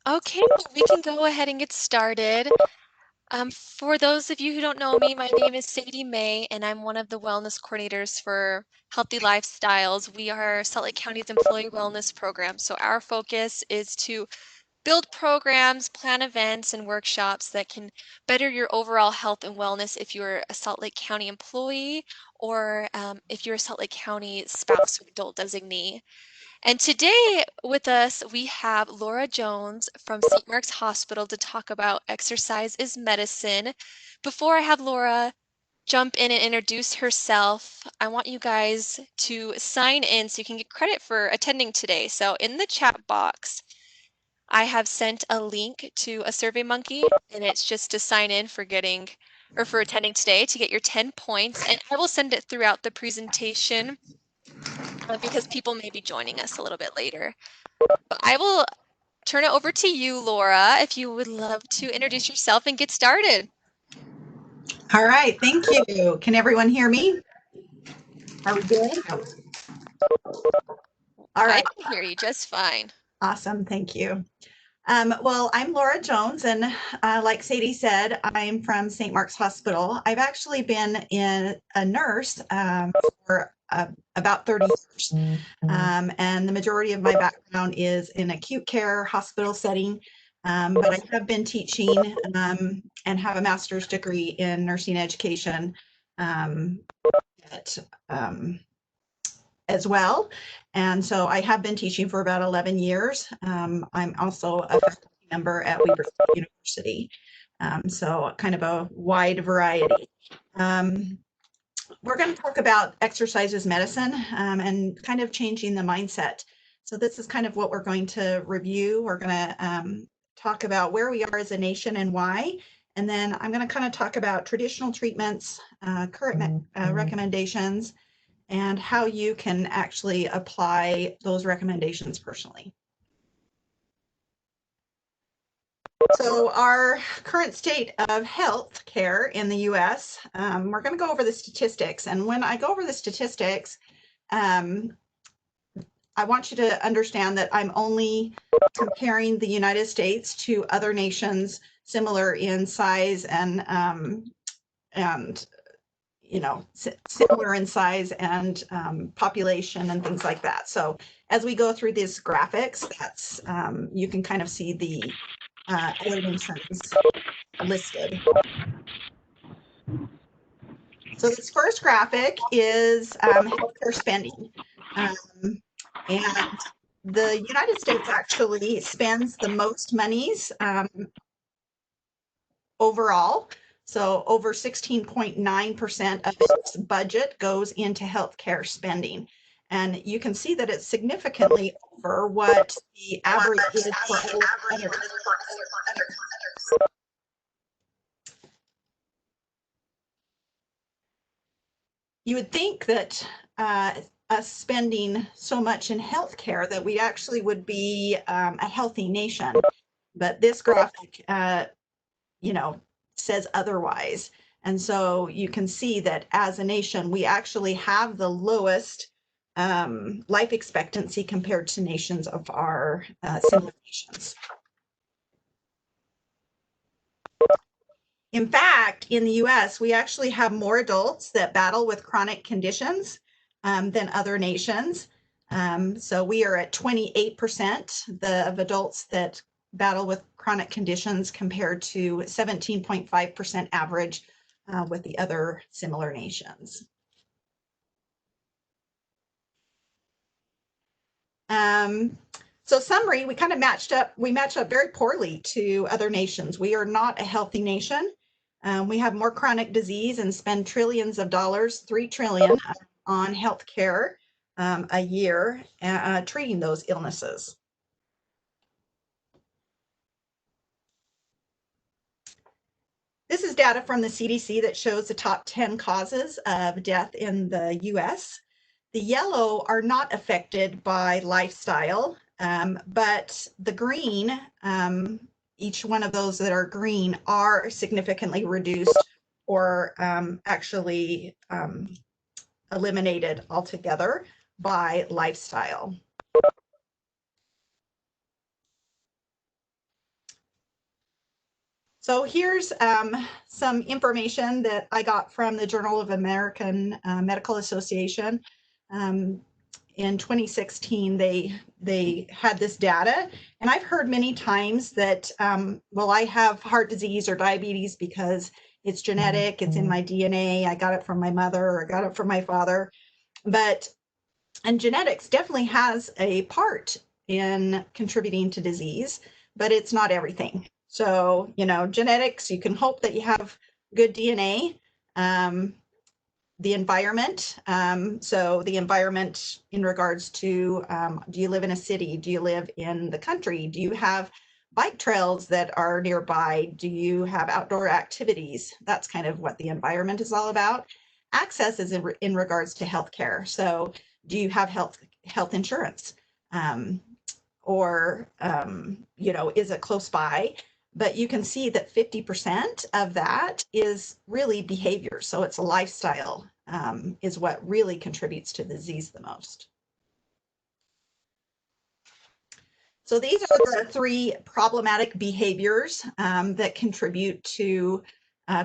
Okay, we can go ahead and get started. For those of you who don't know me, my name is Sadie May, and I'm one of the wellness coordinators for Healthy Lifestyles. We are Salt Lake County's employee wellness program. So our focus is to build programs, plan events, and workshops that can better your overall health and wellness if you're a Salt Lake County employee or if you're a Salt Lake County spouse or adult designee. And today with us, we have Laura Jones from St. Mark's Hospital to talk about exercise is medicine. Before I have Laura jump in and introduce herself, I want you guys to sign in so you can get credit for attending today. So in the chat box, I have sent a link to a SurveyMonkey, and it's just to sign in for getting or for attending today to get your 10 points. And I will send it throughout the presentation because people may be joining us a little bit later. But I will turn it over to you, Laura, if you would love to introduce yourself and get started. All right, thank you. Can everyone hear me? Are we good? All I right, can hear you just fine. awesome, thank you. Well, I'm Laura Jones, and like Sadie said, I'm from St. Mark's Hospital. I've actually been a nurse for about 30 years, and the majority of my background is in acute care hospital setting. But I have been teaching and have a master's degree in nursing education at as well. And so I have been teaching for about 11 years. I'm also a faculty member at Weber State University. So kind of a wide variety. We're going to talk about exercise as medicine and kind of changing the mindset. So this is kind of what we're going to review. We're going to talk about where we are as a nation and why. And then I'm going to kind of talk about traditional treatments, current recommendations, and how you can actually apply those recommendations personally. So our current state of health care in the US, we're going to go over the statistics. And when I go over the statistics, I want you to understand that I'm only comparing the United States to other nations similar in size and similar in size and population and things like that. So as we go through these graphics, that's you can kind of see the other nations listed. So this first graphic is healthcare spending. And the United States actually spends the most monies overall. So over 16.9% of its budget goes into healthcare spending. And you can see that it's significantly over what the average is for other countries. You would think that us spending so much in healthcare that we actually would be a healthy nation. But this graphic, says otherwise. And so you can see that as a nation, we actually have the lowest life expectancy compared to nations of our similar nations. In fact, in the US, we actually have more adults that battle with chronic conditions than other nations. So we are at 28% of adults that battle with chronic conditions compared to 17.5% average with the other similar nations. So summary, we kind of matched up very poorly to other nations. We are not a healthy nation. We have more chronic disease and spend trillions of dollars, 3 trillion on healthcare a year, treating those illnesses. This is data from the CDC that shows the top 10 causes of death in the US. The yellow are not affected by lifestyle, but the green, each one of those that are green are significantly reduced or actually eliminated altogether by lifestyle. So here's some information that I got from the Journal of American Medical Association. Um, in 2016, they had this data, and I've heard many times that, well, I have heart disease or diabetes because it's genetic, it's in my DNA, I got it from my mother or I got it from my father. And genetics definitely has a part in contributing to disease, but it's not everything. So, genetics, you can hope that you have good DNA. The environment, so the environment in regards to, do you live in a city? Do you live in the country? Do you have bike trails that are nearby? Do you have outdoor activities? That's kind of what the environment is all about. Access is in regards to healthcare. So do you have health insurance? Or is it close by? But you can see that 50% of that is really behavior. So it's a lifestyle, is what really contributes to the disease the most. So these are the three problematic behaviors that contribute to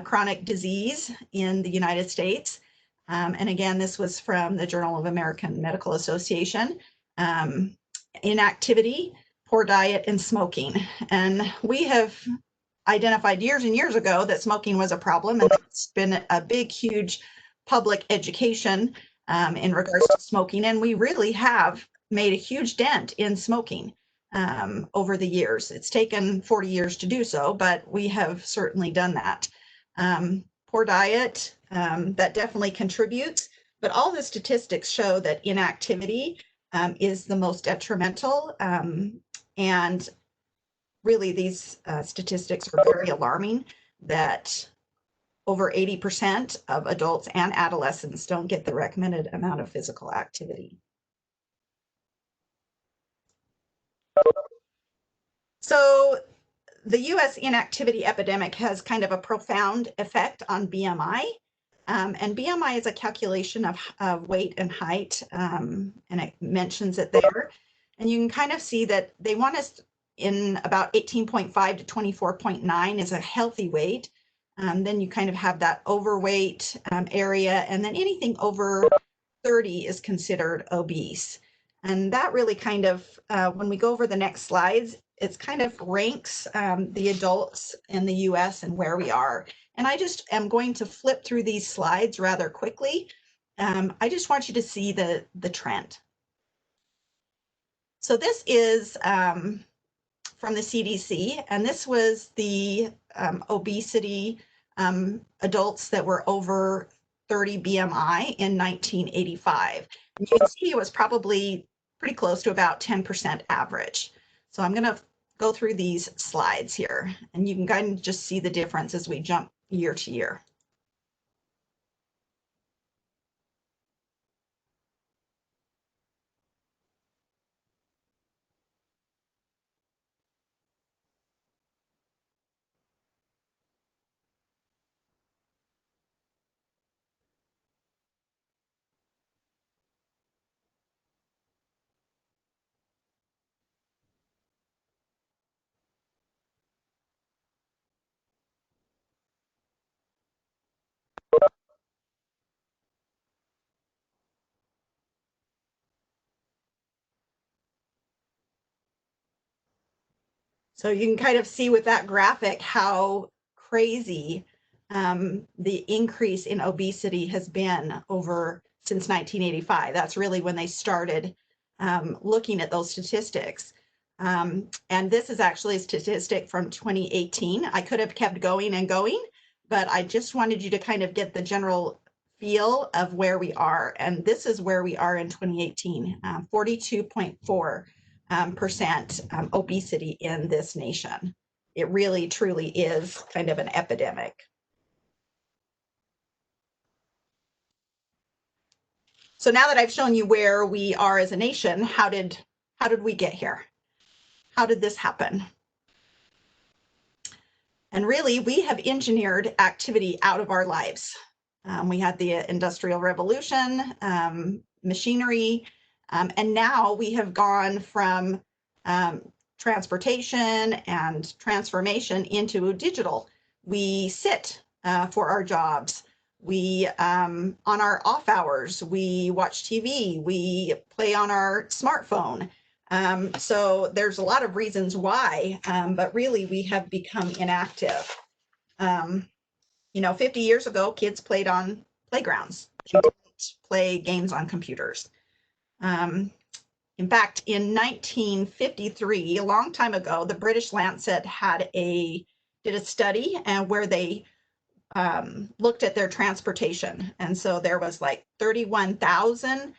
chronic disease in the United States. And again, this was from the Journal of American Medical Association. Inactivity, poor diet, and smoking. And we have identified years and years ago that smoking was a problem, and it's been a big, huge public education in regards to smoking. And we really have made a huge dent in smoking over the years. It's taken 40 years to do so, but we have certainly done that. Poor diet, that definitely contributes, but all the statistics show that inactivity is the most detrimental, and really these statistics are very alarming, that over 80% of adults and adolescents don't get the recommended amount of physical activity. So the US inactivity epidemic has kind of a profound effect on BMI. And BMI is a calculation of weight and height, and it mentions it there. And you can kind of see that they want us in about 18.5 to 24.9 is a healthy weight. Then you kind of have that overweight area, and then anything over 30 is considered obese. And that really kind of, when we go over the next slides, it's kind of ranks the adults in the US and where we are. And I just am going to flip through these slides rather quickly. I just want you to see the trend. So this is from the CDC, and this was the obesity adults that were over 30 BMI in 1985. And you can see it was probably pretty close to about 10% average. So I'm going to go through these slides here, and you can kind of just see the difference as we jump year to year. So you can kind of see with that graphic how crazy the increase in obesity has been over since 1985. That's really when they started looking at those statistics. And this is actually a statistic from 2018. I could have kept going and going, but I just wanted you to kind of get the general feel of where we are. And this is where we are in 2018, 42.4 percent obesity in this nation. It really, truly is kind of an epidemic. So now that I've shown you where we are as a nation, how did we get here? How did this happen? And really, we have engineered activity out of our lives. We had the Industrial Revolution, machinery, and now we have gone from transportation and transformation into digital. We sit for our jobs. We, on our off hours, we watch TV, we play on our smartphone. So there's a lot of reasons why, but really we have become inactive. Um, 50 years ago, kids played on playgrounds. They didn't play games on computers. Um, in fact, in 1953, a long time ago, the British Lancet did a study and where they looked at their transportation. And so there was like 31,000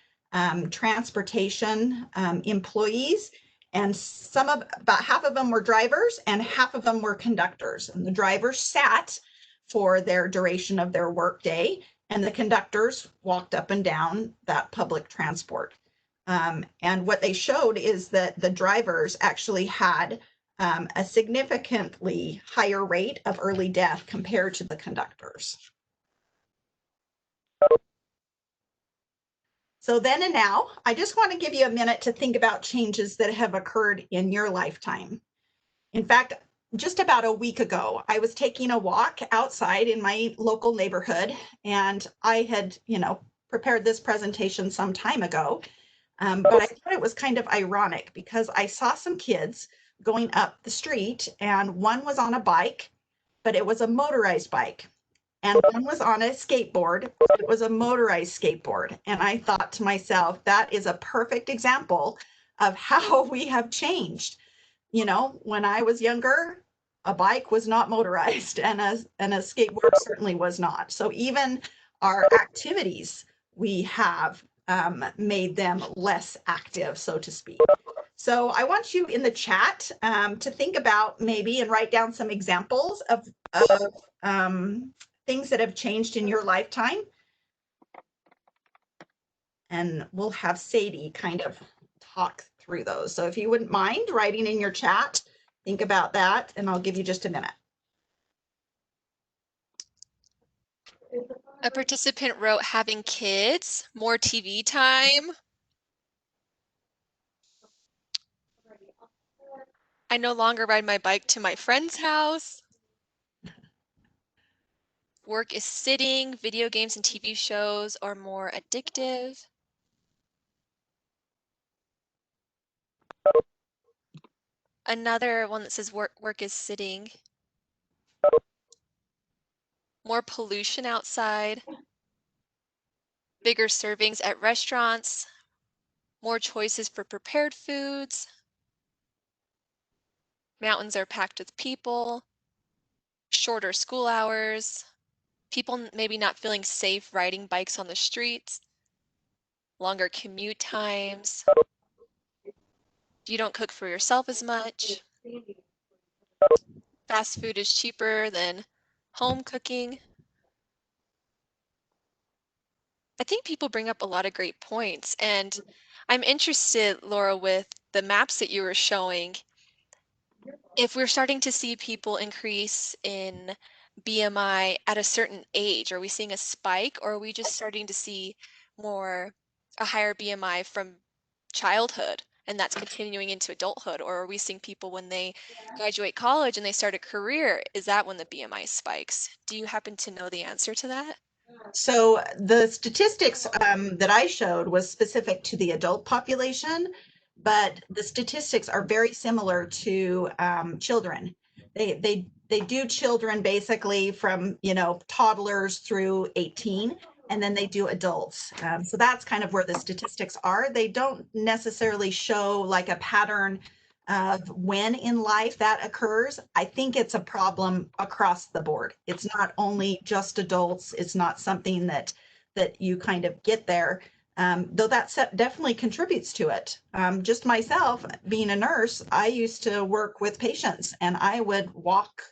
transportation employees, and about half of them were drivers and half of them were conductors. And the drivers sat for their duration of their workday, and the conductors walked up and down that public transport. And what they showed is that the drivers actually had a significantly higher rate of early death compared to the conductors. So then and now, I just want to give you a minute to think about changes that have occurred in your lifetime. In fact, just about a week ago, I was taking a walk outside in my local neighborhood, and I had, prepared this presentation some time ago. But I thought it was kind of ironic because I saw some kids going up the street, and one was on a bike, but it was a motorized bike. And one was on a skateboard, but it was a motorized skateboard. And I thought to myself, that is a perfect example of how we have changed. When I was younger, a bike was not motorized and a skateboard certainly was not. So even our activities, we have made them less active, so to speak. So I want you in the chat to think about maybe and write down some examples of things that have changed in your lifetime. And we'll have Sadie kind of talk through those. So if you wouldn't mind writing in your chat, think about that, and I'll give you just a minute. A participant wrote having kids, more TV time. I no longer ride my bike to my friend's house. Work is sitting, video games and TV shows are more addictive. Another one that says work is sitting. More pollution outside. Bigger servings at restaurants. More choices for prepared foods. Mountains are packed with people. Shorter school hours. People maybe not feeling safe riding bikes on the streets. Longer commute times. You don't cook for yourself as much. Fast food is cheaper than home cooking. I think people bring up a lot of great points, and I'm interested, Laura, with the maps that you were showing. If we're starting to see people increase in BMI at a certain age, are we seeing a spike, or are we just starting to see a higher BMI from childhood and that's continuing into adulthood? Or are we seeing people when they graduate college and they start a career, is that when the BMI spikes? Do you happen to know the answer to that? So the statistics that I showed was specific to the adult population, but the statistics are very similar to children. They do children basically from toddlers through 18, and then they do adults. So that's kind of where the statistics are. They don't necessarily show like a pattern of when in life that occurs. I think it's a problem across the board. It's not only just adults. It's not something that you kind of get there. Though that definitely contributes to it. Just myself, being a nurse, I used to work with patients and I would walk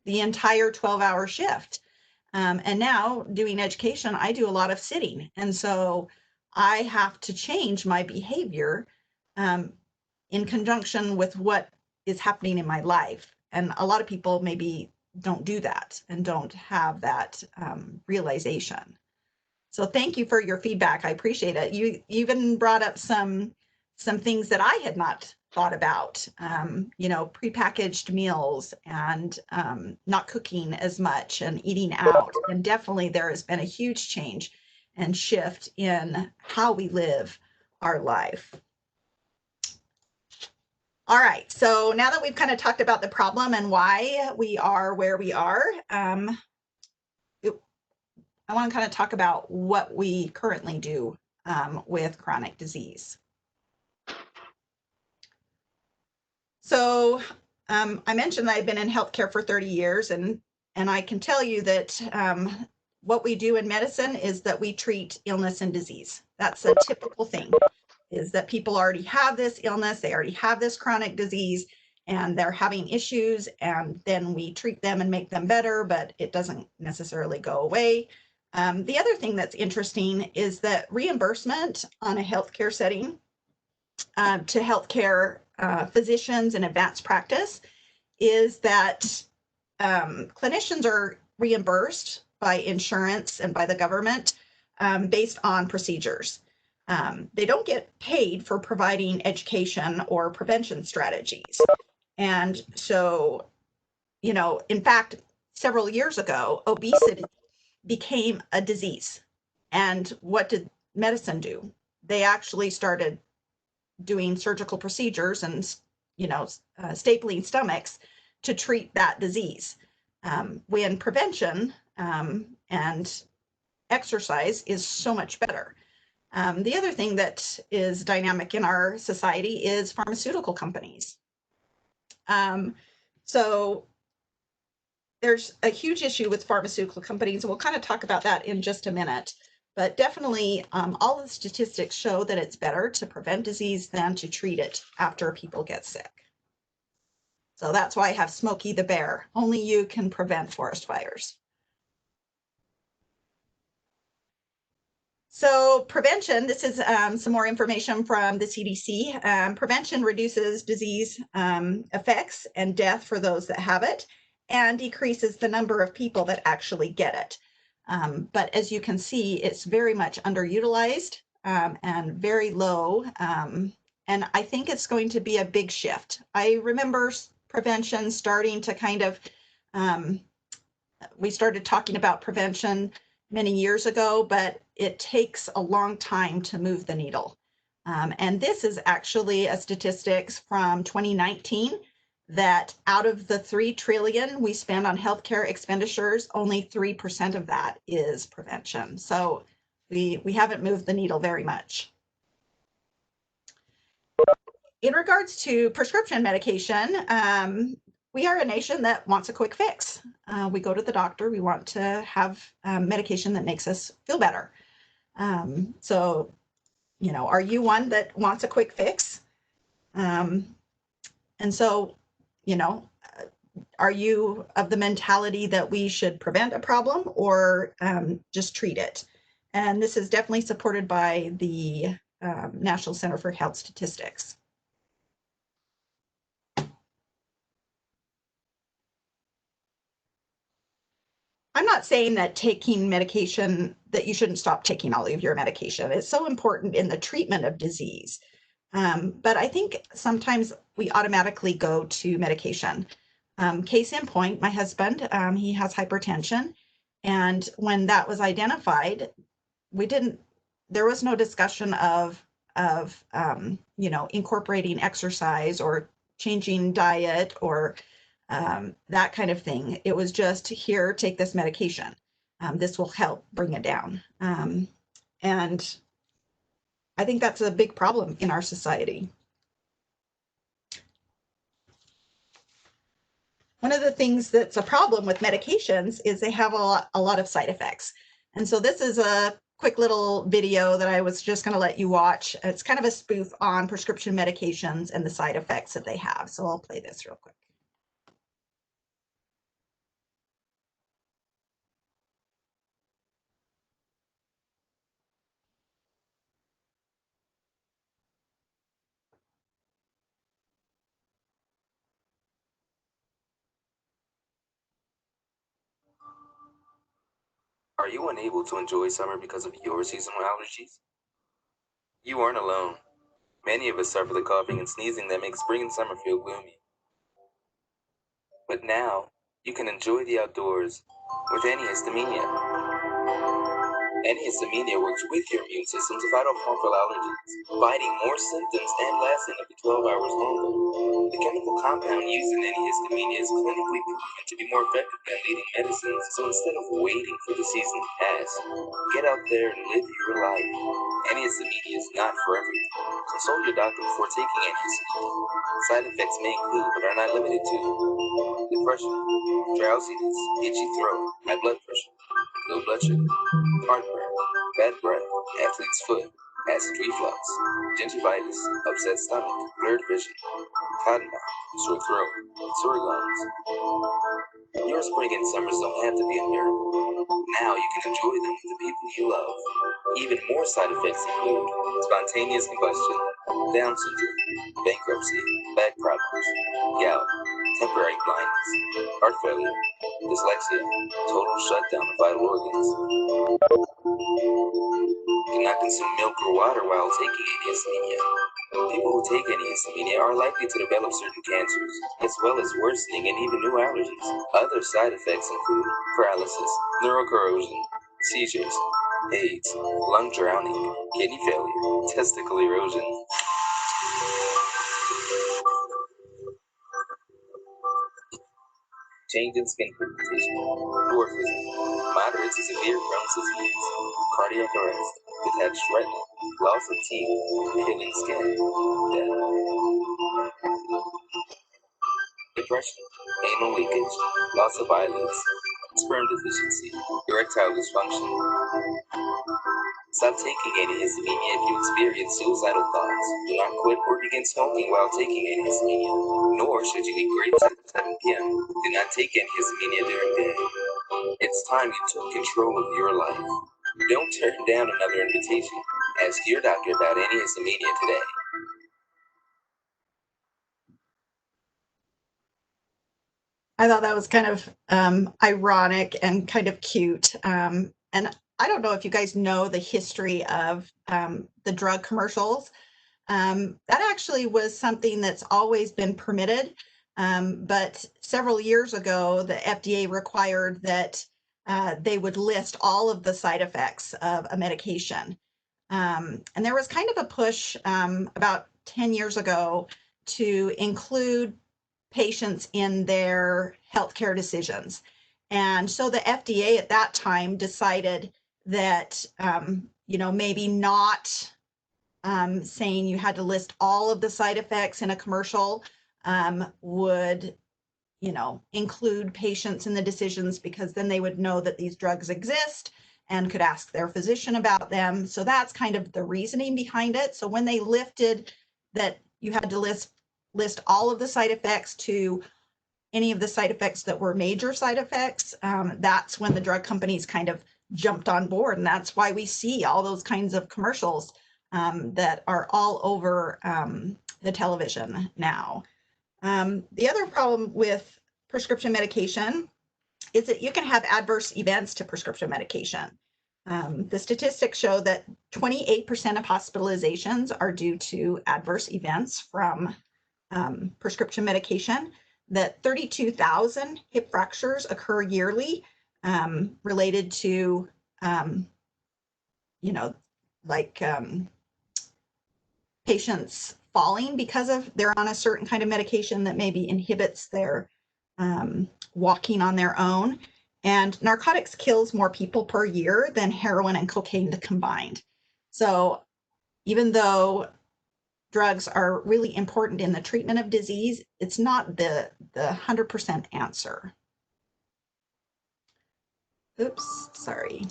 the entire 12-hour shift. And now doing education, I do a lot of sitting. And so I have to change my behavior in conjunction with what is happening in my life. And a lot of people maybe don't do that and don't have that realization. So thank you for your feedback. I appreciate it. You even brought up some things that I had not thought about, prepackaged meals and not cooking as much and eating out. And definitely there has been a huge change and shift in how we live our life. All right, so now that we've kind of talked about the problem and why we are where we are, I want to kind of talk about what we currently do with chronic disease. So I mentioned that I've been in healthcare for 30 years, and I can tell you that what we do in medicine is that we treat illness and disease. That's a typical thing, is that people already have this illness, they already have this chronic disease, and they're having issues, and then we treat them and make them better, but it doesn't necessarily go away. The other thing that's interesting is that reimbursement on a healthcare setting to healthcare physicians in advanced practice is that clinicians are reimbursed by insurance and by the government based on procedures. They don't get paid for providing education or prevention strategies. And so, in fact, several years ago, obesity became a disease. And what did medicine do? They actually started doing surgical procedures and stapling stomachs to treat that disease. When prevention and exercise is so much better. The other thing that is dynamic in our society is pharmaceutical companies. So there's a huge issue with pharmaceutical companies, and we'll kind of talk about that in just a minute. But definitely, all of the statistics show that it's better to prevent disease than to treat it after people get sick. So that's why I have Smokey the Bear. Only you can prevent forest fires. So prevention, this is some more information from the CDC. Prevention reduces disease effects and death for those that have it, and decreases the number of people that actually get it. But as you can see, it's very much underutilized and very low. And I think it's going to be a big shift. I remember prevention starting to kind of, we started talking about prevention many years ago, but it takes a long time to move the needle. And this is actually a statistics from 2019 that out of the 3 trillion we spend on healthcare expenditures, only 3% of that is prevention. So we haven't moved the needle very much. In regards to prescription medication, we are a nation that wants a quick fix. We go to the doctor, we want to have medication that makes us feel better. So, are you one that wants a quick fix? And so, are you of the mentality that we should prevent a problem or just treat it? And this is definitely supported by the National Center for Health Statistics. I'm not saying that taking medication, that you shouldn't stop taking all of your medication. It's so important in the treatment of disease. But I think sometimes we automatically go to medication. Case in point, my husband, he has hypertension. And when that was identified, there was no discussion of incorporating exercise or changing diet or that kind of thing. It was just, here, take this medication. This will help bring it down. And I think that's a big problem in our society. One of the things that's a problem with medications is they have a lot of side effects. And so this is a quick little video that I was just going to let you watch. It's kind of a spoof on prescription medications and the side effects that they have. So I'll play this real quick. Are you unable to enjoy summer because of your seasonal allergies? You aren't alone. Many of us suffer the coughing and sneezing that makes spring and summer feel gloomy. But now, you can enjoy the outdoors with antihistamine. Antihistamine works with your immune system to fight off harmful allergens, fighting more symptoms and lasting up to 12 hours longer. The chemical compound used in antihistamine is clinically proven to be more effective than leading medicines, so instead of waiting for the season to pass, get out there and live your life. Antihistamine is not for everyone. Consult your doctor before taking antihistamine. Side effects may include, but are not limited to, depression, drowsiness, itchy throat, high blood pressure, low blood sugar, heartburn, bad breath, athlete's foot, acid reflux, gingivitis, upset stomach, blurred vision, cottonmouth, sore throat, sore gums. Your spring and summers don't have to be unbearable. Now you can enjoy them with the people you love. Even more side effects include spontaneous combustion, Down syndrome, bankruptcy, back problems, gout, temporary blindness, heart failure, dyslexia, total shutdown of vital organs. Do not consume milk or water while taking antihistamine. People who take antihistamine are likely to develop certain cancers, as well as worsening and even new allergies. Other side effects include paralysis, neurocorrosion, seizures, AIDS, lung drowning, kidney failure, testicle erosion. Change in skin pigmentation, dwarfism, moderate to severe Crohn's disease, cardiac arrest, detached retina, loss of teeth, peeling skin, death. Depression, anal leakage, loss of eyelids, sperm deficiency, erectile dysfunction. Stop taking antihistamine if you experience suicidal thoughts. Do not quit or begin smoking while taking antihistamine, nor should you eat grapes at 7 p.m. Do not take antihistamine during the day. It's time you took control of your life. Don't turn down another invitation. Ask your doctor about antihistamine today. I thought that was kind of ironic and kind of cute. And I don't know if you guys know the history of the drug commercials. That actually was something that's always been permitted. But several years ago, the FDA required that they would list all of the side effects of a medication. And there was kind of a push about 10 years ago to include patients in their healthcare decisions. And so the FDA at that time decided that, maybe not saying you had to list all of the side effects in a commercial would, include patients in the decisions, because then they would know that these drugs exist and could ask their physician about them. So that's kind of the reasoning behind it. So when they lifted that you had to list all of the side effects to any of the side effects that were major side effects, that's when the drug companies kind of jumped on board. And that's why we see all those kinds of commercials that are all over the television now. The other problem with prescription medication is that you can have adverse events to prescription medication. The statistics show that 28% of hospitalizations are due to adverse events from prescription medication, that 32,000 hip fractures occur yearly related to, like patients falling because of they're on a certain kind of medication that maybe inhibits their walking on their own. And narcotics kills more people per year than heroin and cocaine combined. So even though drugs are really important in the treatment of disease, it's not the 100% answer. Oops, sorry.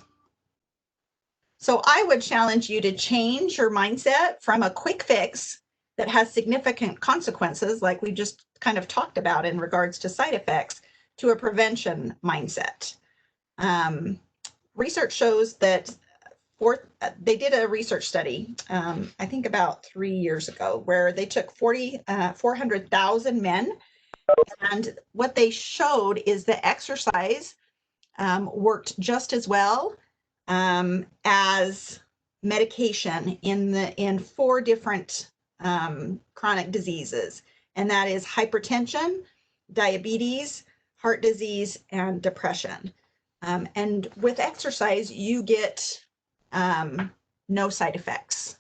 So I would challenge you to change your mindset from a quick fix that has significant consequences, like we just kind of talked about in regards to side effects, to a prevention mindset. Research shows that they did a research study, I think about 3 years ago, where they took 400,000 men, and what they showed is that exercise worked just as well as medication in 4 different chronic diseases, and that is hypertension, diabetes, heart disease, and depression. And with exercise, you get no side effects.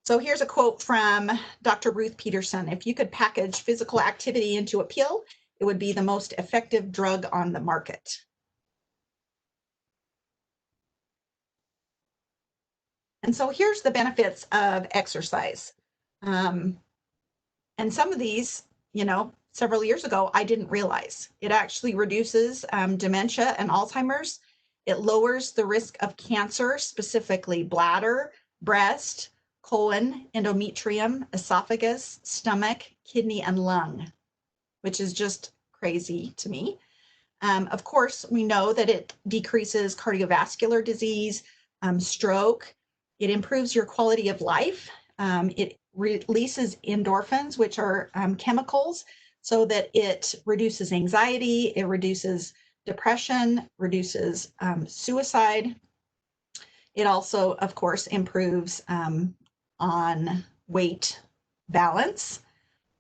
So here's a quote from Dr. Ruth Peterson. If you could package physical activity into a pill, it would be the most effective drug on the market. And so here's the benefits of exercise. And some of these, several years ago, I didn't realize. It actually reduces dementia and Alzheimer's. It lowers the risk of cancer, specifically bladder, breast, colon, endometrium, esophagus, stomach, kidney, and lung, which is just crazy to me. Of course, we know that it decreases cardiovascular disease, stroke. It improves your quality of life. It releases endorphins, which are chemicals, so that it reduces anxiety, it reduces depression, reduces suicide. It also, of course, improves on weight balance,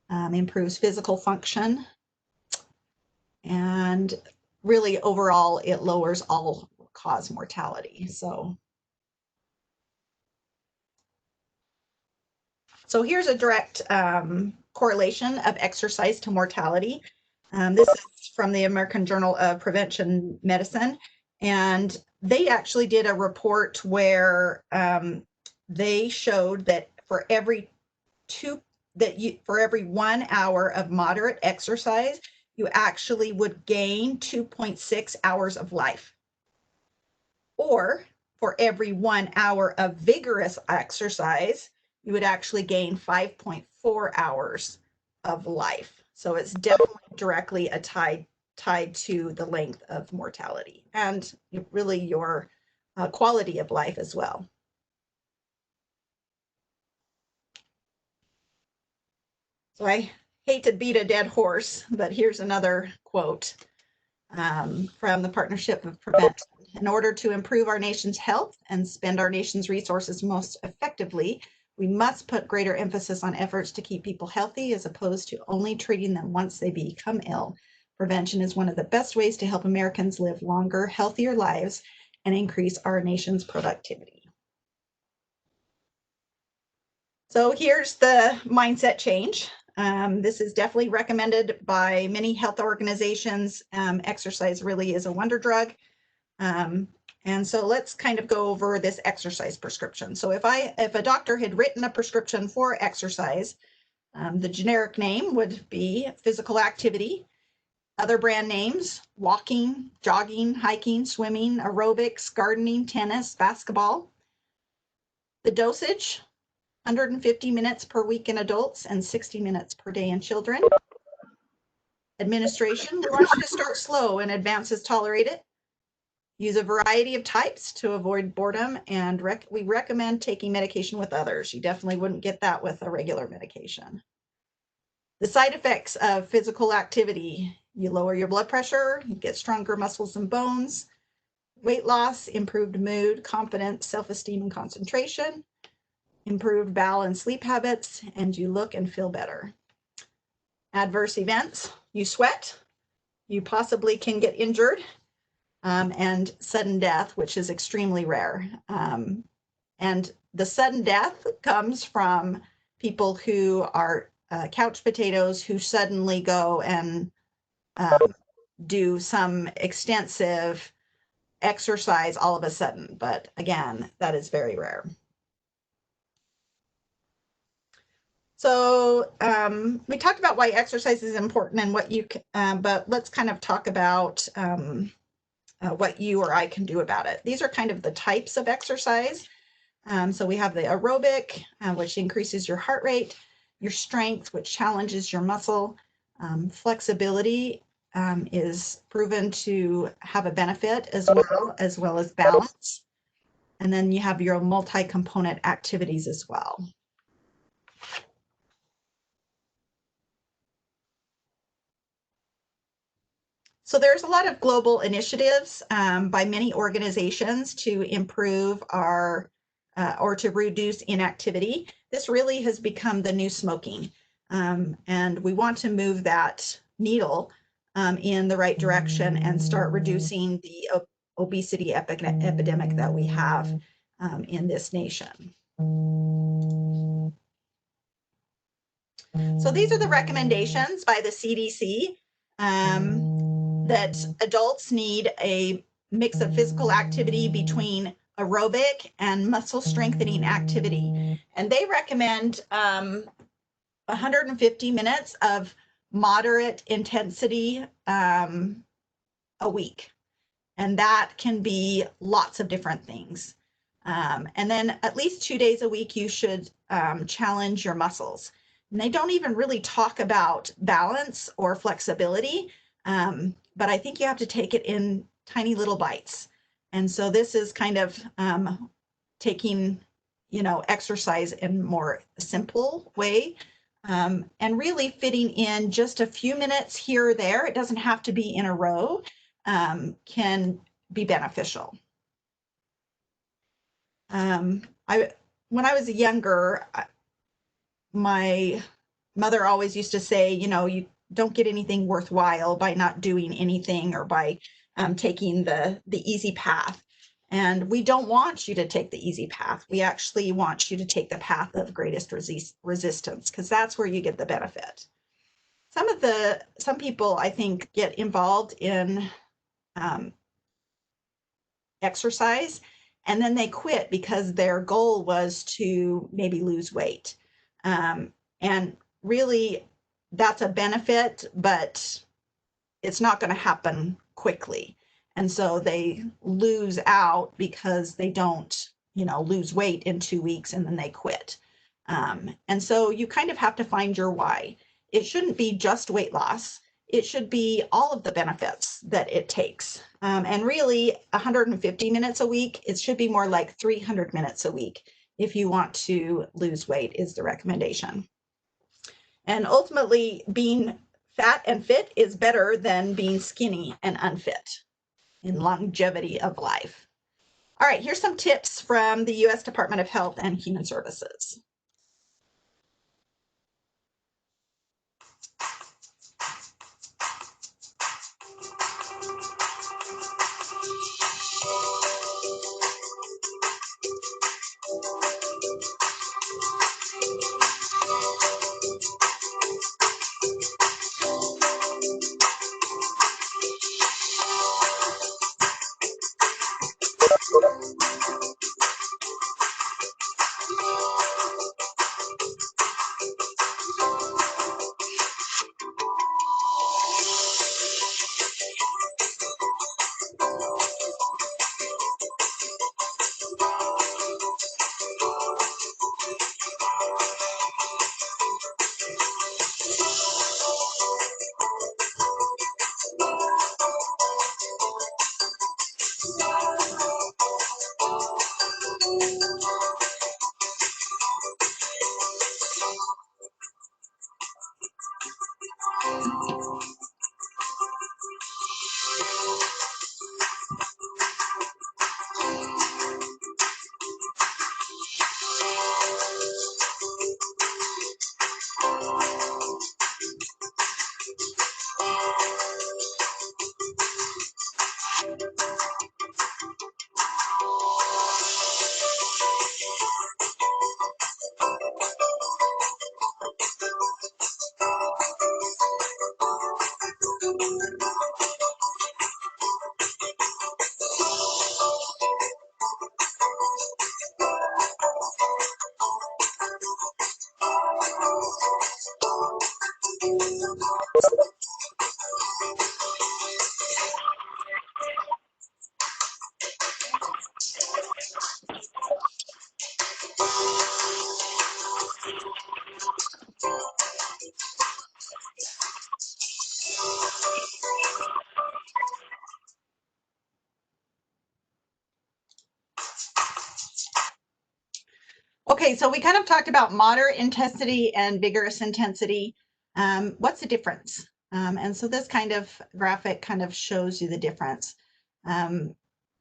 improves physical function, and really overall it lowers all-cause mortality. So here's a direct correlation of exercise to mortality. This is from the American Journal of Prevention Medicine, and they actually did a report where they showed that for every 1 hour of moderate exercise, you actually would gain 2.6 hours of life. Or for every 1 hour of vigorous exercise, you would actually gain 5.4 hours of life. So it's definitely directly tied to the length of mortality and really your quality of life as well. So I hate to beat a dead horse, but here's another quote from the Partnership of Prevention. In order to improve our nation's health and spend our nation's resources most effectively, we must put greater emphasis on efforts to keep people healthy as opposed to only treating them once they become ill. Prevention is one of the best ways to help Americans live longer, healthier lives and increase our nation's productivity. So here's the mindset change. This is definitely recommended by many health organizations. Exercise really is a wonder drug. And so let's kind of go over this exercise prescription. So if a doctor had written a prescription for exercise, the generic name would be physical activity. Other brand names: walking, jogging, hiking, swimming, aerobics, gardening, tennis, basketball. The dosage: 150 minutes per week in adults and 60 minutes per day in children. Administration: we want you to start slow and advance as tolerated. Use a variety of types to avoid boredom, and we recommend taking medication with others. You definitely wouldn't get that with a regular medication. The side effects of physical activity: you lower your blood pressure, you get stronger muscles and bones, weight loss, improved mood, confidence, self-esteem, and concentration, improved bowel and sleep habits, and you look and feel better. Adverse events: you sweat, you possibly can get injured, and sudden death, which is extremely rare. And the sudden death comes from people who are couch potatoes who suddenly go and do some extensive exercise all of a sudden. But again, that is very rare. So we talked about why exercise is important and what you can, but let's kind of talk about what you or I can do about it. These are kind of the types of exercise. So we have the aerobic, which increases your heart rate, your strength, which challenges your muscle. Flexibility is proven to have a benefit as well as balance. And then you have your multi-component activities as well. So there's a lot of global initiatives by many organizations to improve our or to reduce inactivity. This really has become the new smoking. And we want to move that needle in the right direction and start reducing the obesity epidemic that we have in this nation. So these are the recommendations by the CDC that adults need a mix of physical activity between aerobic and muscle strengthening activity. And they recommend 150 minutes of moderate intensity a week. And that can be lots of different things. And then at least 2 days a week, you should challenge your muscles. And they don't even really talk about balance or flexibility, but I think you have to take it in tiny little bites. And so this is kind of taking, exercise in more simple way, and really fitting in just a few minutes here or there. It doesn't have to be in a row, can be beneficial. When I was younger, my mother always used to say, you don't get anything worthwhile by not doing anything or by taking the easy path. And we don't want you to take the easy path. We actually want you to take the path of greatest resistance, because that's where you get the benefit. Some people, I think, get involved in exercise and then they quit because their goal was to maybe lose weight. And really, that's a benefit, but it's not going to happen quickly. And so they lose out because they don't, lose weight in 2 weeks and then they quit. And so you kind of have to find your why. It shouldn't be just weight loss. It should be all of the benefits that it takes. And really 150 minutes a week, it should be more like 300 minutes a week if you want to lose weight is the recommendation. And ultimately, being fat and fit is better than being skinny and unfit in longevity of life. All right, here's some tips from the U.S. Department of Health and Human Services. Okay, so we kind of talked about moderate intensity and vigorous intensity. What's the difference? And so this kind of graphic kind of shows you the difference.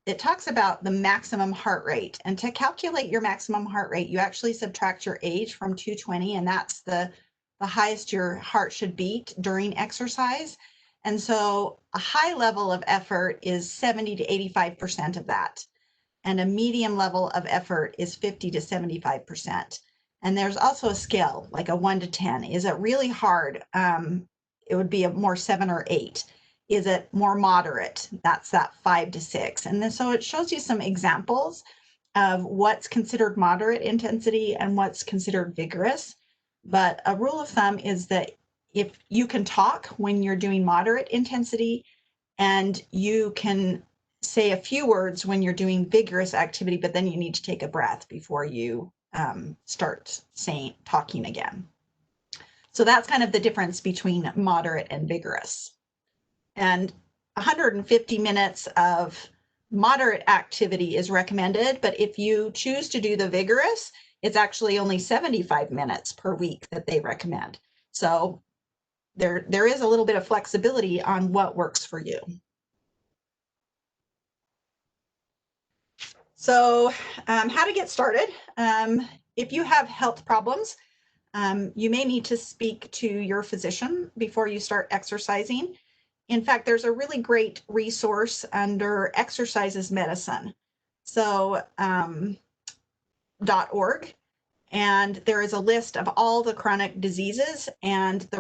it talks about the maximum heart rate. And to calculate your maximum heart rate, you actually subtract your age from 220, and that's the highest your heart should beat during exercise. And so a high level of effort is 70 to 85% of that. And a medium level of effort is 50 to 75%. And there's also a scale, like a 1 to 10. Is it really hard? It would be a more 7 or 8. Is it more moderate? That's that 5 to 6. And then so it shows you some examples of what's considered moderate intensity and what's considered vigorous. But a rule of thumb is that if you can talk when you're doing moderate intensity, and you can say a few words when you're doing vigorous activity, but then you need to take a breath before you start talking again. So that's kind of the difference between moderate and vigorous. And 150 minutes of moderate activity is recommended, but if you choose to do the vigorous, it's actually only 75 minutes per week that they recommend. So there is a little bit of flexibility on what works for you. So how to get started. If you have health problems, you may need to speak to your physician before you start exercising. In fact, there's a really great resource under Exercises Medicine, so .org, and there is a list of all the chronic diseases and the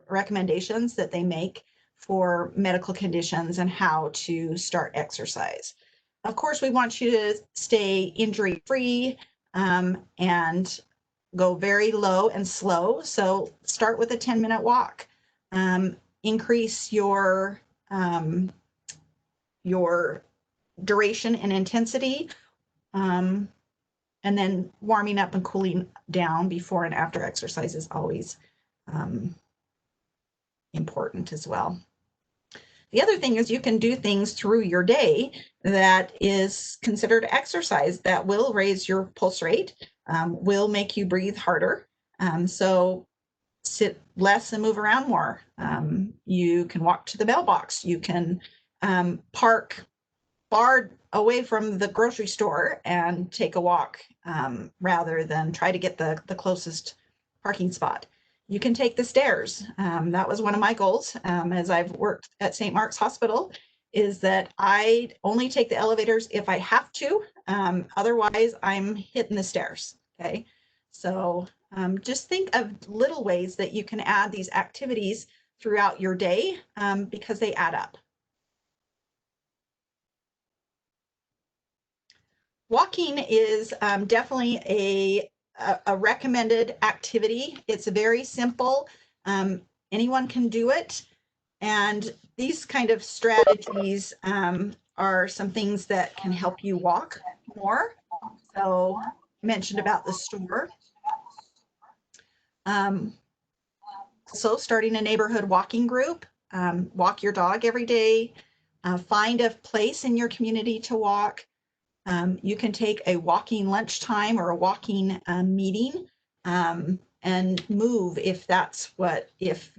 recommendations that they make for medical conditions and how to start exercise. Of course, we want you to stay injury-free and go very low and slow. So start with a 10-minute walk. Increase your duration and intensity, and then warming up and cooling down before and after exercise is always important as well. The other thing is you can do things through your day that is considered exercise that will raise your pulse rate, will make you breathe harder. So sit less and move around more. You can walk to the mailbox. You can park far away from the grocery store and take a walk rather than try to get the closest parking spot. You can take the stairs. That was one of my goals as I've worked at St. Mark's Hospital, is that I only take the elevators if I have to. Otherwise, I'm hitting the stairs. Okay, so just think of little ways that you can add these activities throughout your day because they add up. Walking is definitely a recommended activity. It's very simple. Anyone can do it. And these kind of strategies are some things that can help you walk more. So I mentioned about the store. So starting a neighborhood walking group, walk your dog every day, find a place in your community to walk. You can take a walking lunchtime or a walking meeting and move if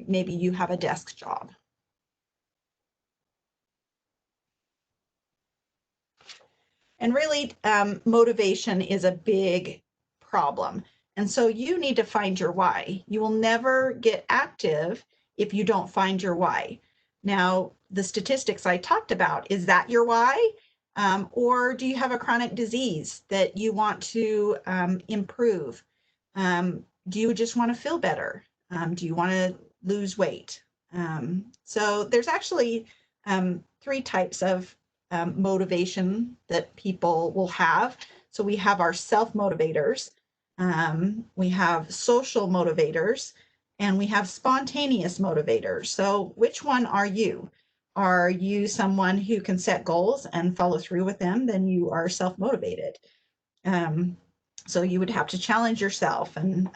maybe you have a desk job. And really, motivation is a big problem. And so you need to find your why. You will never get active if you don't find your why. Now, the statistics I talked about, is that your why? Or do you have a chronic disease that you want to improve? Do you just want to feel better? Do you want to lose weight? So there's actually 3 types of motivation that people will have. So we have our self-motivators, we have social motivators, and we have spontaneous motivators. So which one are you? Are you someone who can set goals and follow through with them? Then you are self-motivated. So you would have to challenge yourself and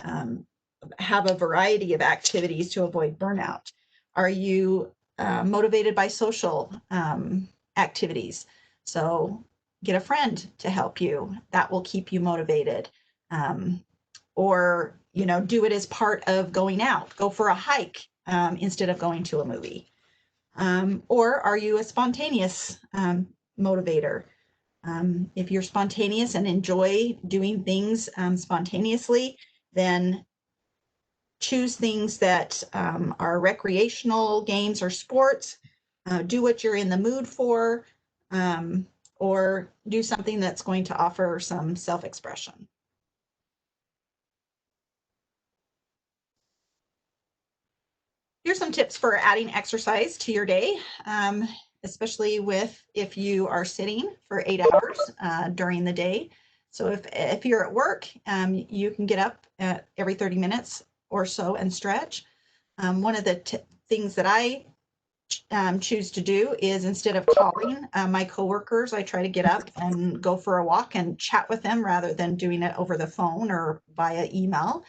have a variety of activities to avoid burnout. Are you motivated by social activities? So get a friend to help you. That will keep you motivated. Or, do it as part of going out. Go for a hike instead of going to a movie. Or are you a spontaneous motivator. If you're spontaneous and enjoy doing things spontaneously, then choose things that are recreational games or sports. Do what you're in the mood for, or do something that's going to offer some self-expression. Here's some tips for adding exercise to your day, especially if you are sitting for 8 hours during the day. So if you're at work, you can get up every 30 minutes or so and stretch. One of the things that I choose to do is, instead of calling my coworkers, I try to get up and go for a walk and chat with them rather than doing it over the phone or via email,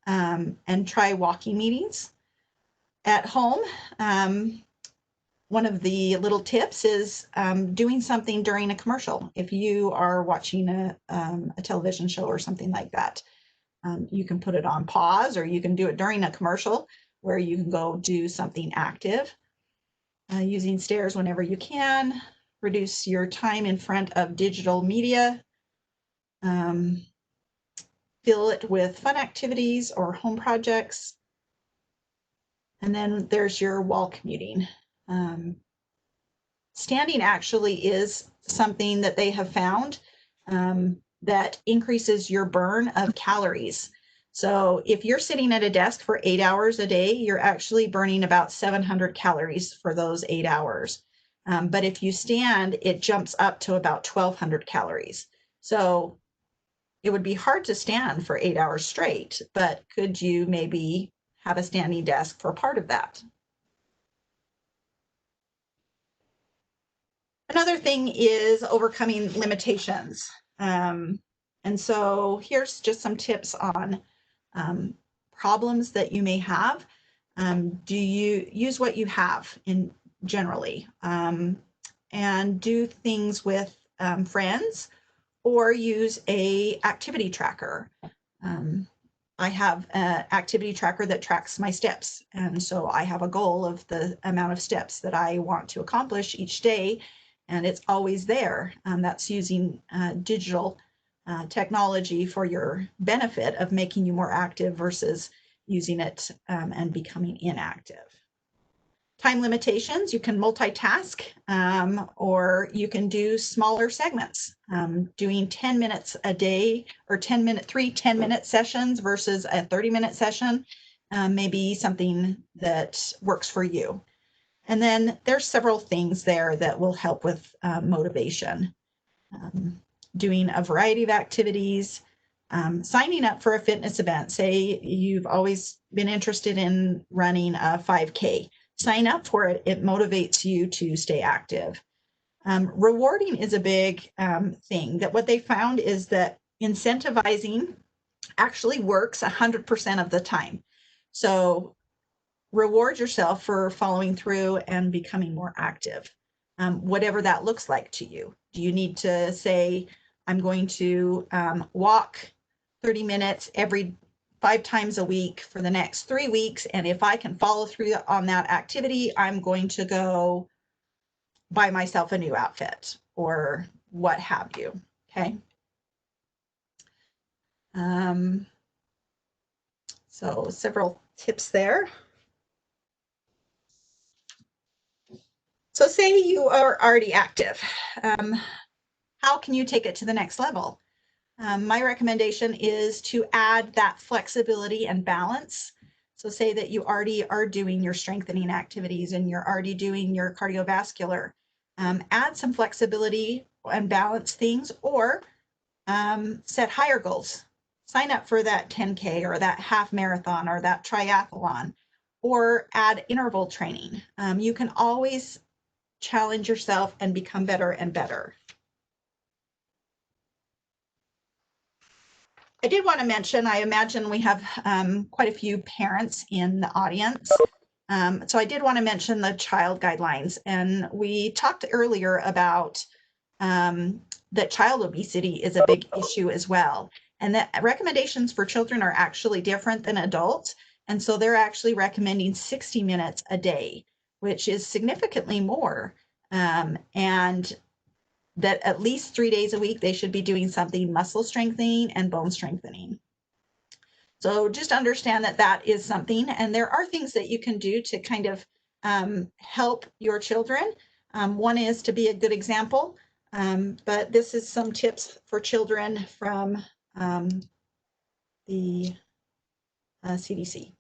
and try walking meetings. At home, one of the little tips is doing something during a commercial. If you are watching a television show or something like that, you can put it on pause, or you can do it during a commercial where you can go do something active. Using stairs whenever you can, reduce your time in front of digital media, fill it with fun activities or home projects. And then there's your wall commuting. Standing actually is something that they have found that increases your burn of calories. So if you're sitting at a desk for 8 hours a day, you're actually burning about 700 calories for those 8 hours. But if you stand, it jumps up to about 1,200 calories. So it would be hard to stand for 8 hours straight, but could you maybe have a standing desk for part of that? Another thing is overcoming limitations. And so here's just some tips on problems that you may have. Do you use what you have in generally, and do things with friends, or use a activity tracker. I have an activity tracker that tracks my steps. And so I have a goal of the amount of steps that I want to accomplish each day, and it's always there. That's using digital technology for your benefit of making you more active versus using it and becoming inactive. Time limitations, you can multitask, or you can do smaller segments, doing 10 minutes a day, or 3 10-minute sessions versus a 30-minute session, maybe something that works for you. And then there's several things there that will help with motivation. Doing a variety of activities, signing up for a fitness event. Say you've always been interested in running a 5K. Sign up for it. It motivates you to stay active. Rewarding is a big thing. That what they found is that incentivizing actually works 100% of the time. So reward yourself for following through and becoming more active, whatever that looks like to you. Do you need to say, I'm going to walk 30 minutes every 5 times a week for the next 3 weeks, and if I can follow through on that activity, I'm going to go buy myself a new outfit, or what have you, okay? So several tips there. So say you are already active. How can you take it to the next level? My recommendation is to add that flexibility and balance. So say that you already are doing your strengthening activities and you're already doing your cardiovascular. Add some flexibility and balance things, or set higher goals. Sign up for that 10K or that half marathon or that triathlon, or add interval training. You can always challenge yourself and become better and better. I did want to mention, I imagine we have quite a few parents in the audience. So I did want to mention the child guidelines. And we talked earlier about that child obesity is a big issue as well. And that recommendations for children are actually different than adults. And so they're actually recommending 60 minutes a day, which is significantly more. And that at least 3 days a week, they should be doing something muscle strengthening and bone strengthening. So just understand that that is something, and there are things that you can do to kind of help your children. One is to be a good example, but this is some tips for children from the CDC.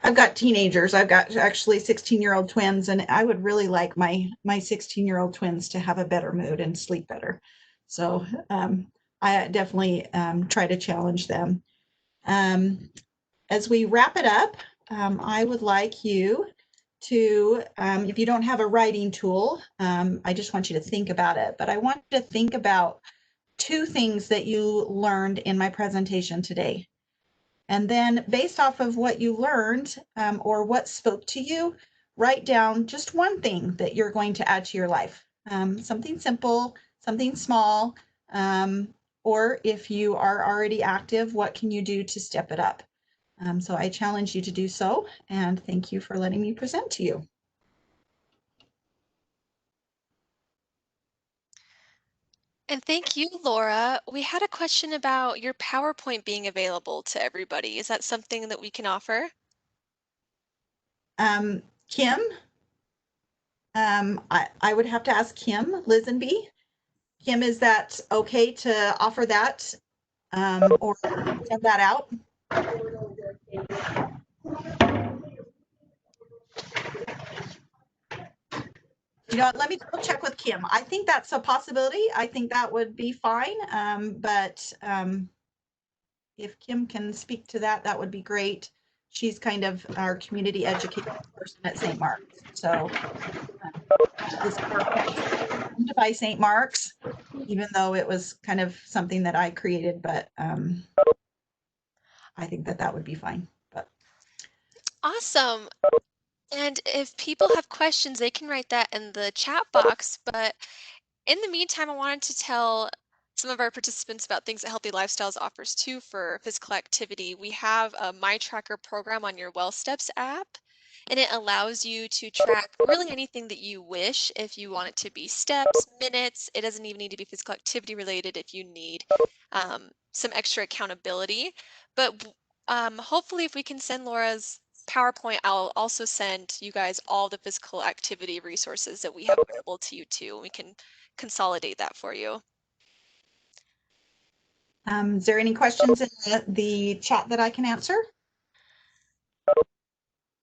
I've got teenagers. I've got actually 16-year-old twins, and I would really like my 16-year-old twins to have a better mood and sleep better. So I definitely try to challenge them. As we wrap it up, I would like you to, if you don't have a writing tool, I just want you to think about it. But I want you to think about 2 things that you learned in my presentation today. And then based off of what you learned or what spoke to you, write down just one thing that you're going to add to your life. Something simple, something small, or if you are already active, what can you do to step it up? So I challenge you to do so, and thank you for letting me present to you. And thank you, Laura. We had a question about your PowerPoint being available to everybody. Is that something that we can offer? Kim, I would have to ask Kim Lisenby. Kim, is that okay to offer that or send that out? You know what, let me double check with Kim. I think that's a possibility. I think that would be fine. But if Kim can speak to that, that would be great. She's kind of our community education person at St. Mark's. So this PowerPoint by St. Mark's, even though it was kind of something that I created, but I think that that would be fine. But Awesome. And if people have questions, they can write that in the chat box. But in the meantime, I wanted to tell some of our participants about things that Healthy Lifestyles offers too for physical activity. We have a My Tracker program on your Well Steps app, and it allows you to track really anything that you wish. If you want it to be steps, minutes, it doesn't even need to be physical activity related if you need some extra accountability. But hopefully, if we can send Laura's PowerPoint, I'll also send you guys all the physical activity resources that we have available to you too. And we can consolidate that for you. is there any questions in the chat that I can answer?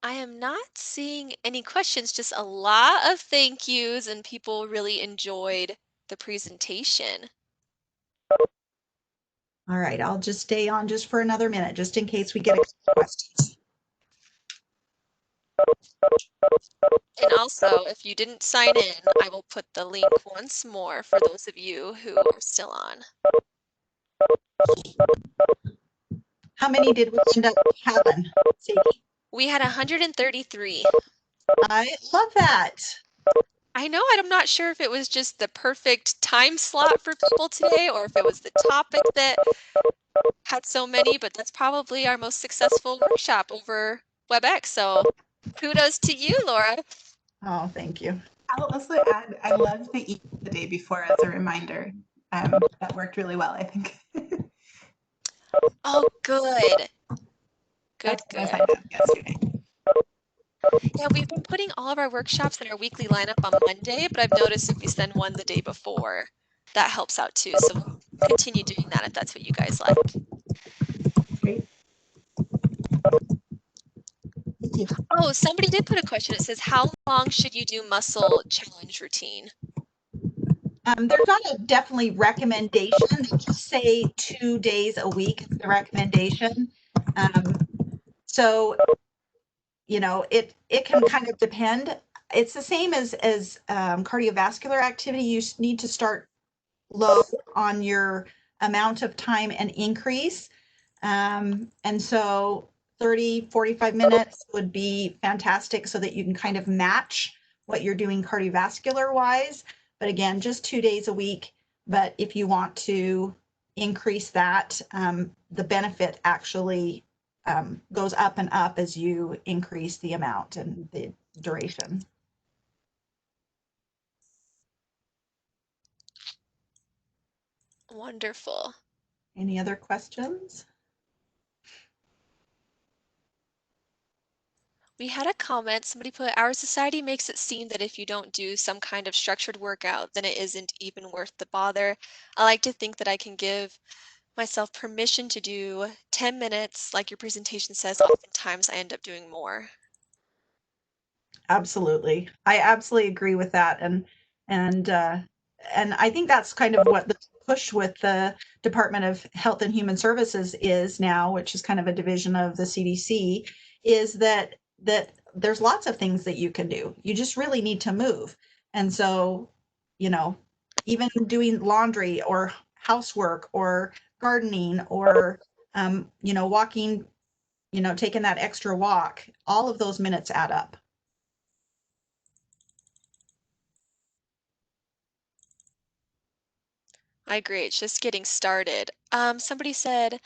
I am not seeing any questions, just a lot of thank yous, and people really enjoyed the presentation. All right, I'll just stay on just for another minute, just in case we get a couple questions. And also, if you didn't sign in, I will put the link once more for those of you who are still on. How many did we end up having, Sadie? We had 133. I love that. I know I'm not sure if it was just the perfect time slot for people today or if it was the topic that had so many, but that's probably our most successful workshop over WebEx. So kudos to you, Laura. Oh, thank you. I'll also add, I loved the email the day before as a reminder. That worked really well, I think. Oh, good. Good, That's what I good. signed up yesterday. Yeah, we've been putting all of our workshops in our weekly lineup on Monday, but I've noticed if we send one the day before, that helps out too. So we'll continue doing that if that's what you guys like. Great. Thank you. Oh, somebody did put a question. It says, how long should you do muscle challenge routine? There's not a definitely recommendation. They just say 2 days a week is the recommendation. So, you know, it can kind of depend. It's the same as cardiovascular activity. You need to start low on your amount of time and increase. And so 30, 45 minutes would be fantastic so that you can kind of match what you're doing cardiovascular wise. But again, just 2 days a week. But if you want to increase that, the benefit actually goes up and up as you increase the amount and the duration. Wonderful. Any other questions? We had a comment, somebody put, our society makes it seem that if you don't do some kind of structured workout, then it isn't even worth the bother. I like to think that I can give myself permission to do 10 minutes, like your presentation says. Oftentimes I end up doing more. Absolutely. I absolutely agree with that. And I think that's kind of what the push with the Department of Health and Human Services is now, which is kind of a division of the CDC, is that there's lots of things that you can do. You just really need to move. And so, you know, even doing laundry or housework or gardening or walking, taking that extra walk, all of those minutes add up. I agree. It's just getting started. Somebody said,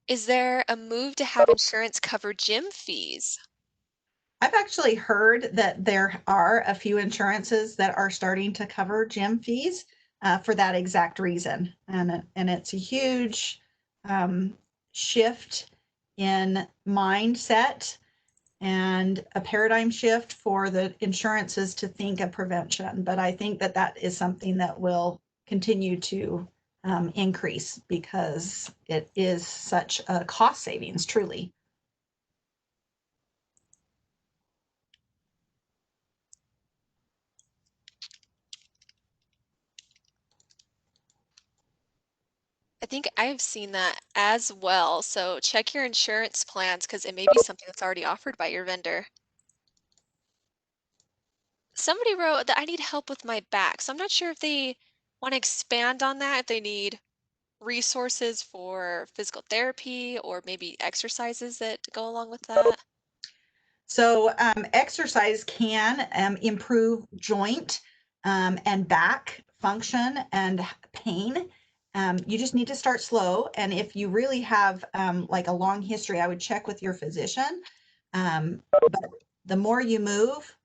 is there a move to have insurance cover gym fees? I've actually heard that there are a few insurances that are starting to cover gym fees for that exact reason. And it's a huge shift in mindset and a paradigm shift for the insurances to think of prevention. But I think that that is something that will continue to increase because it is such a cost savings, truly. I think I've seen that as well. So check your insurance plans because it may be something that's already offered by your vendor. Somebody wrote that I need help with my back. So I'm not sure if they want to expand on that, if they need resources for physical therapy or maybe exercises that go along with that. So exercise can improve joint and back function and pain. You just need to start slow. And if you really have like a long history, I would check with your physician. But the more you move,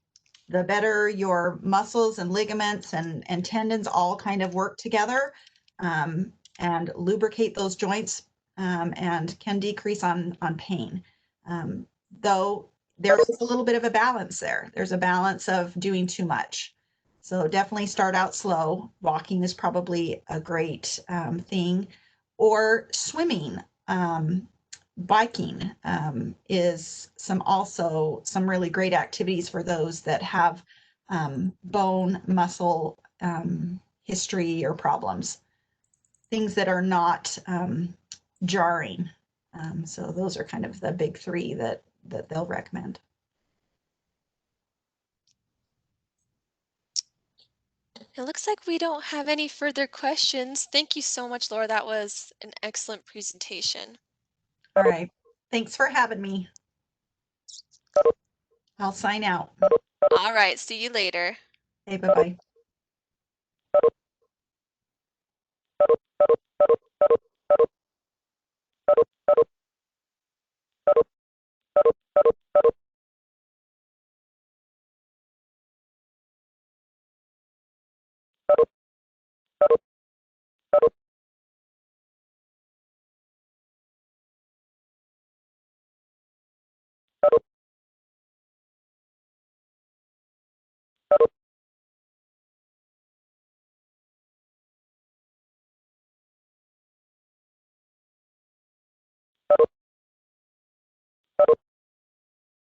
the better your muscles and ligaments and tendons all kind of work together and lubricate those joints and can decrease on pain. Though there is a little bit of a balance there. There's a balance of doing too much. So definitely start out slow. Walking is probably a great thing, or swimming. biking is also some really great activities for those that have bone, muscle history or problems, things that are not jarring. So those are kind of the big three that they'll recommend. It looks like we don't have any further questions. Thank you so much, Laura. That was an excellent presentation. All right. Thanks for having me. I'll sign out. All right, see you later. Hey, bye-bye.